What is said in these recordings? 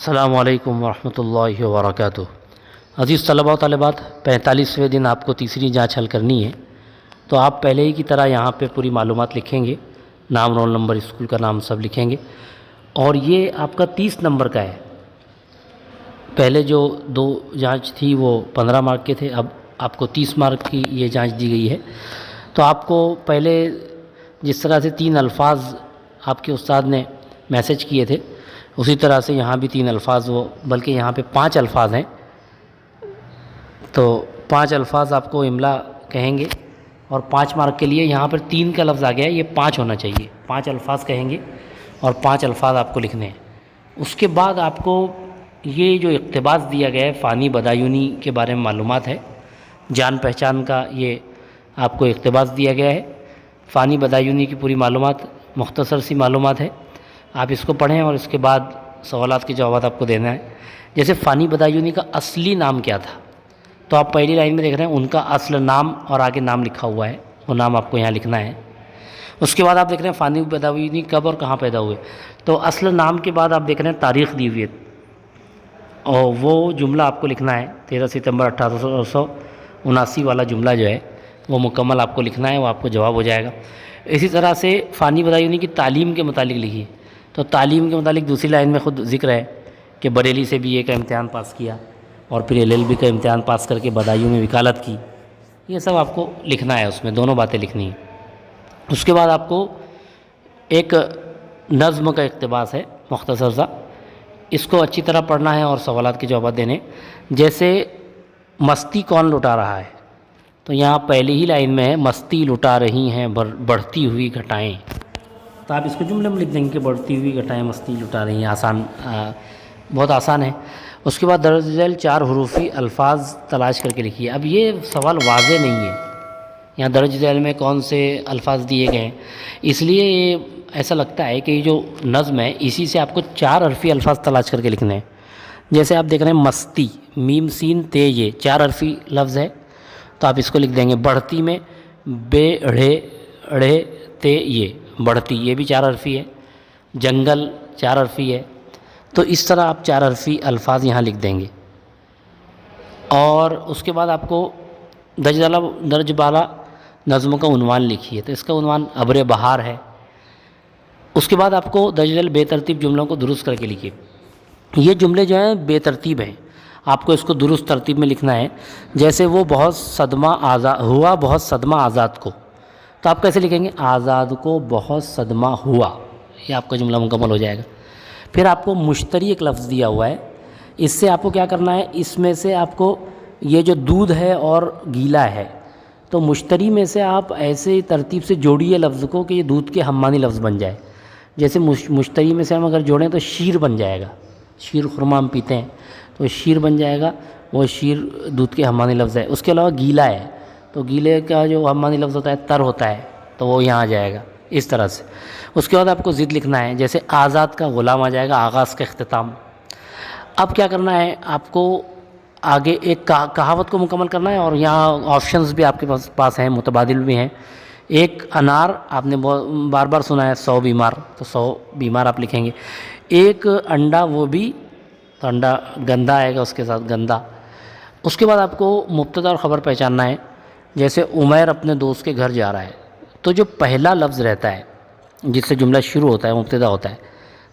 السلام علیکم ورحمۃ اللہ وبرکاتہ۔ عزیز طلباء و طالبات، 45ویں دن آپ کو تیسری جانچ حل کرنی ہے، تو آپ پہلے ہی کی طرح یہاں پہ پوری معلومات لکھیں گے، نام، رول نمبر، اسکول کا نام سب لکھیں گے، اور یہ آپ کا 30 نمبر کا ہے۔ پہلے جو 2 جانچ تھی وہ 15 مارک کے تھے، اب آپ کو 30 مارک کی یہ جانچ دی گئی ہے۔ تو آپ کو پہلے جس طرح سے 3 الفاظ آپ کے استاد نے میسج کیے تھے، اسی طرح سے یہاں بھی 3 الفاظ، وہ بلکہ یہاں پہ 5 الفاظ ہیں، تو 5 الفاظ آپ کو املا کہیں گے، اور 5 مارک کے لیے یہاں پر 3 کا لفظ آ گیا ہے، یہ 5 ہونا چاہیے۔ 5 الفاظ کہیں گے اور 5 الفاظ آپ کو لکھنے ہیں۔ اس کے بعد آپ کو یہ جو اقتباس دیا گیا ہے، فانی بدایونی کے بارے میں معلومات ہے، جان پہچان کا یہ آپ کو اقتباس دیا گیا ہے۔ فانی بدایونی کی پوری معلومات، مختصر سی معلومات ہے، آپ اس کو پڑھیں اور اس کے بعد سوالات کے جوابات آپ کو دینا ہے۔ جیسے فانی بدایونی کا اصلی نام کیا تھا، تو آپ پہلی لائن میں دیکھ رہے ہیں ان کا اصل نام اور آگے نام لکھا ہوا ہے، وہ نام آپ کو یہاں لکھنا ہے۔ اس کے بعد آپ دیکھ رہے ہیں فانی بدایونی کب اور کہاں پیدا ہوئے، تو اصل نام کے بعد آپ دیکھ رہے ہیں تاریخ دی ہوئی ہے، اور وہ جملہ آپ کو لکھنا ہے 13 ستمبر 1879 والا جملہ جو ہے وہ مکمل آپ کو لکھنا ہے، وہ آپ کو جواب ہو جائے گا۔ اسی طرح سے فانی بدایونی کی تعلیم کے متعلق لکھیے، تو تعلیم کے متعلق دوسری لائن میں خود ذکر ہے کہ بریلی سے BA کا امتحان پاس کیا، اور پھر LLB کا امتحان پاس کر کے بدایوں میں وکالت کی، یہ سب آپ کو لکھنا ہے، اس میں دونوں باتیں لکھنی ہیں۔ اس کے بعد آپ کو ایک نظم کا اقتباس ہے مختصر سا، اس کو اچھی طرح پڑھنا ہے اور سوالات کے جوابات دینے۔ جیسے مستی کون لٹا رہا ہے، تو یہاں پہلی ہی لائن میں ہے مستی لٹا رہی ہیں بڑھتی ہوئی گھٹائیں، تو آپ اس کو جملے میں لکھ دیں گے کہ بڑھتی ہوئی گھٹائیں مستی لٹا رہی ہیں، آسان، بہت آسان ہے۔ اس کے بعد درج ذیل 4 حروفی الفاظ تلاش کر کے لکھیے۔ اب یہ سوال واضح نہیں ہے، یہاں درج ذیل میں کون سے الفاظ دیے گئے ہیں، اس لیے یہ ایسا لگتا ہے کہ یہ جو نظم ہے اسی سے آپ کو 4 حرفی الفاظ تلاش کر کے لکھنے ہیں۔ جیسے آپ دیکھ رہے ہیں مستی، میم سین تے، یہ 4 حرفی لفظ ہے، تو آپ اس کو لکھ دیں گے۔ بڑھتی میں بے ڑھے ڑھے تے، یہ بڑھتی، یہ بھی 4 حرفی ہے۔ جنگل 4 حرفی ہے، تو اس طرح آپ 4 حرفی الفاظ یہاں لکھ دیں گے۔ اور اس کے بعد آپ کو درج بالا نظم کا عنوان لکھیے، تو اس کا عنوان ابر بہار ہے۔ اس کے بعد آپ کو درج ذیل بے ترتیب جملوں کو درست کر کے لکھیے۔ یہ جملے جو ہیں بے ترتیب ہیں، آپ کو اس کو درست ترتیب میں لکھنا ہے۔ جیسے وہ بہت صدمہ آزاد کو، تو آپ کیسے لکھیں گے؟ آزاد کو بہت صدمہ ہوا، یہ آپ کا جملہ مکمل ہو جائے گا۔ پھر آپ کو مشتری ایک لفظ دیا ہوا ہے، اس سے آپ کو کیا کرنا ہے، اس میں سے آپ کو یہ جو دودھ ہے اور گیلا ہے، تو مشتری میں سے آپ ایسے ترتیب سے جوڑیے لفظ کو کہ یہ دودھ کے ہمانی لفظ بن جائے۔ جیسے مشتری میں سے ہم اگر جوڑیں تو شیر بن جائے گا، شیر خرما ہم پیتے ہیں تو شیر بن جائے گا، وہ شیر دودھ کے ہمانی لفظ ہے۔ اس کے علاوہ گیلا ہے، تو گیلے کا جو ہمانی لفظ ہوتا ہے تر ہوتا ہے، تو وہ یہاں آ جائے گا اس طرح سے۔ اس کے بعد آپ کو ضد لکھنا ہے، جیسے آزاد کا غلام آ جائے گا، آغاز کا اختتام۔ اب کیا کرنا ہے، آپ کو آگے ایک کہاوت کو مکمل کرنا ہے، اور یہاں آپشنز بھی آپ کے پاس ہیں، متبادل بھی ہیں۔ ایک انار، آپ نے بار بار سنا ہے 100 بیمار، تو 100 بیمار آپ لکھیں گے۔ ایک انڈا، وہ بھی، تو انڈا گندا آئے گا اس کے ساتھ، گندا۔ اس کے بعد آپ کو مبتدا اور خبر پہچاننا ہے، جیسے عمیر اپنے دوست کے گھر جا رہا ہے، تو جو پہلا لفظ رہتا ہے جس سے جملہ شروع ہوتا ہے، مبتدا ہوتا ہے،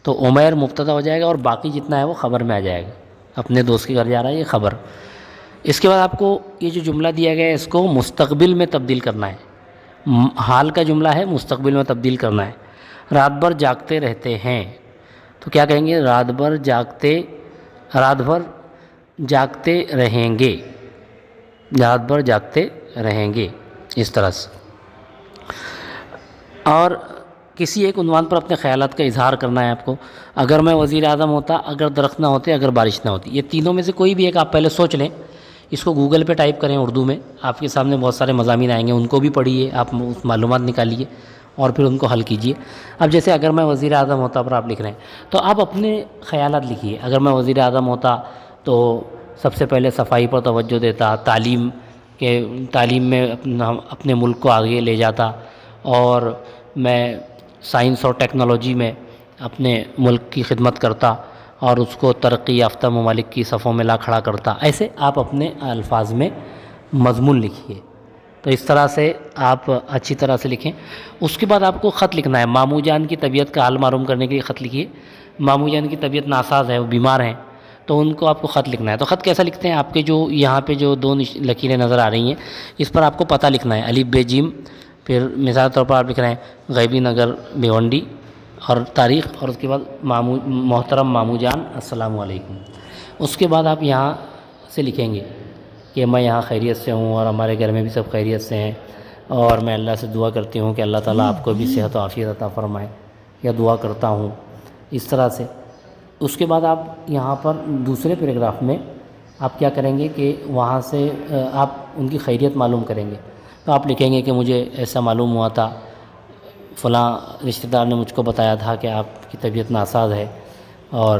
تو عمیر مبتدا ہو جائے گا، اور باقی جتنا ہے وہ خبر میں آ جائے گا۔ اپنے دوست کے گھر جا رہا ہے، یہ خبر۔ اس کے بعد آپ کو یہ جو جملہ دیا گیا ہے اس کو مستقبل میں تبدیل کرنا ہے، حال کا جملہ ہے، مستقبل میں تبدیل کرنا ہے۔ رات بھر جاگتے رہتے ہیں، تو کیا کہیں گے، رات بھر جاگتے رہیں گے، رات بھر جاگتے رہیں گے، اس طرح سے۔ اور کسی ایک عنوان پر اپنے خیالات کا اظہار کرنا ہے آپ کو۔ اگر میں وزیر اعظم ہوتا، اگر درخت نہ ہوتے، اگر بارش نہ ہوتی، یہ تینوں میں سے کوئی بھی ایک آپ پہلے سوچ لیں، اس کو گوگل پہ ٹائپ کریں اردو میں، آپ کے سامنے بہت سارے مضامین آئیں گے، ان کو بھی پڑھیے، آپ معلومات نکالیے اور پھر ان کو حل کیجیے۔ اب جیسے اگر میں وزیر اعظم ہوتا پر آپ لکھ رہے ہیں، تو آپ اپنے خیالات لکھیے۔ اگر میں وزیر اعظم ہوتا تو سب سے پہلے صفائی پر توجہ دیتا، تعلیم میں اپنے ملک کو آگے لے جاتا، اور میں سائنس اور ٹیکنالوجی میں اپنے ملک کی خدمت کرتا، اور اس کو ترقی یافتہ ممالک کی صفوں میں لا کھڑا کرتا، ایسے آپ اپنے الفاظ میں مضمون لکھیے۔ تو اس طرح سے آپ اچھی طرح سے لکھیں۔ اس کے بعد آپ کو خط لکھنا ہے، ماموں جان کی طبیعت کا حال معلوم کرنے کے لیے خط لکھیے۔ ماموں جان کی طبیعت ناساز ہے، وہ بیمار ہیں، تو ان کو آپ کو خط لکھنا ہے۔ تو خط کیسا لکھتے ہیں؟ آپ کے جو یہاں پہ جو دو لکیریں نظر آ رہی ہیں، اس پر آپ کو پتہ لکھنا ہے، الف ب جیم، پھر مثال کے طور پر آپ لکھ رہے ہیں غیبی نگر بھیونڈی اور تاریخ، اور اس کے بعد محترم ماموں جان السلام علیکم۔ اس کے بعد آپ یہاں سے لکھیں گے کہ میں یہاں خیریت سے ہوں اور ہمارے گھر میں بھی سب خیریت سے ہیں، اور میں اللہ سے دعا کرتی ہوں کہ اللہ تعالیٰ آپ کو بھی صحت و عافیت عطا فرمائے، یا دعا کرتا ہوں، اس طرح سے۔ اس کے بعد آپ یہاں پر دوسرے پیراگراف میں آپ کیا کریں گے کہ وہاں سے آپ ان کی خیریت معلوم کریں گے۔ تو آپ لکھیں گے کہ مجھے ایسا معلوم ہوا تھا، فلاں رشتہ دار نے مجھ کو بتایا تھا کہ آپ کی طبیعت ناساز ہے، اور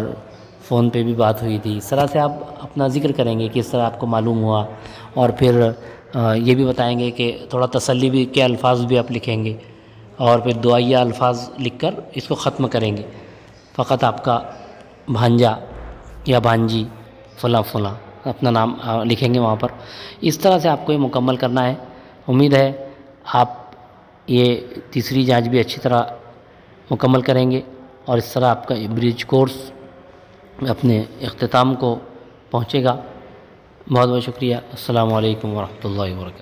فون پہ بھی بات ہوئی تھی۔ اس طرح سے آپ اپنا ذکر کریں گے کہ اس طرح آپ کو معلوم ہوا، اور پھر یہ بھی بتائیں گے کہ تھوڑا تسلی بھی کے الفاظ بھی آپ لکھیں گے، اور پھر دعائیہ الفاظ لکھ کر اس کو ختم کریں گے۔ فقط آپ کا بھانجا یا بھانجی فلاں فلاں اپنا نام لکھیں گے وہاں پر۔ اس طرح سے آپ کو یہ مکمل کرنا ہے۔ امید ہے آپ یہ تیسری جانچ بھی اچھی طرح مکمل کریں گے، اور اس طرح آپ کا برج کورس اپنے اختتام کو پہنچے گا۔ بہت بہت شکریہ۔ السلام علیکم ورحمۃ اللہ وبرکاتہ۔